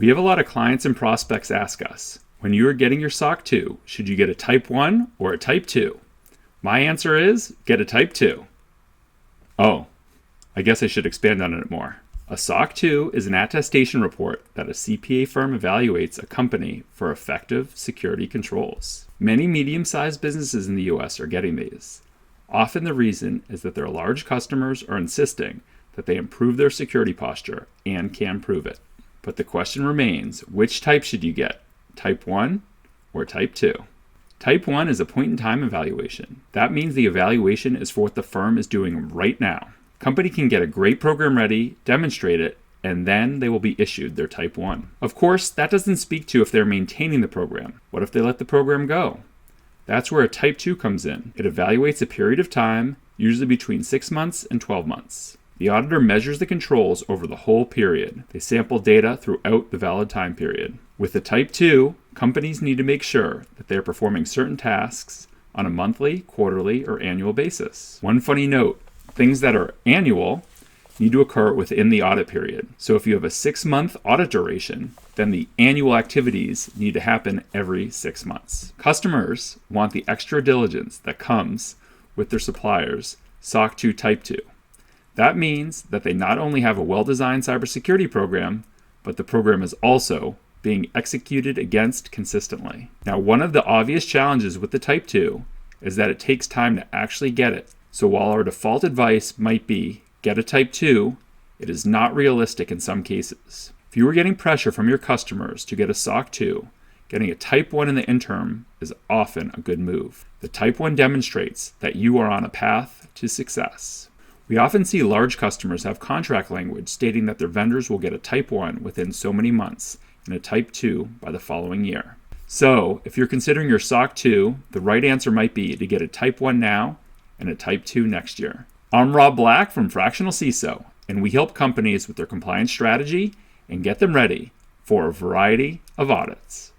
We have a lot of clients and prospects ask us, when you are getting your SOC 2, should you get a Type 1 or a Type 2? My answer is, get a Type 2. Oh, I guess I should expand on it more. A SOC 2 is an attestation report that a CPA firm evaluates a company for effective security controls. Many medium-sized businesses in the US are getting these. Often the reason is that their large customers are insisting that they improve their security posture and can prove it. But the question remains, which type should you get? Type 1 or Type 2? Type 1 is a point-in-time evaluation. That means the evaluation is for what the firm is doing right now. Company can get a great program ready, demonstrate it, and then they will be issued their Type 1. Of course, that doesn't speak to if they're maintaining the program. What if they let the program go? That's where a Type 2 comes in. It evaluates a period of time, usually between 6 months and 12 months. The auditor measures the controls over the whole period. They sample data throughout the valid time period. With the Type 2, companies need to make sure that they're performing certain tasks on a monthly, quarterly, or annual basis. One funny note, things that are annual need to occur within the audit period. So if you have a 6-month audit duration, then the annual activities need to happen every 6 months. Customers want the extra diligence that comes with their suppliers' SOC 2 Type 2. That means that they not only have a well-designed cybersecurity program, but the program is also being executed against consistently. Now, one of the obvious challenges with the Type 2 is that it takes time to actually get it. So while our default advice might be get a Type 2, it is not realistic in some cases. If you are getting pressure from your customers to get a SOC 2, getting a Type 1 in the interim is often a good move. The Type 1 demonstrates that you are on a path to success. We often see large customers have contract language stating that their vendors will get a Type 1 within so many months and a Type 2 by the following year. So, if you're considering your SOC 2, the right answer might be to get a Type 1 now and a Type 2 next year. I'm Rob Black from Fractional CISO, and we help companies with their compliance strategy and get them ready for a variety of audits.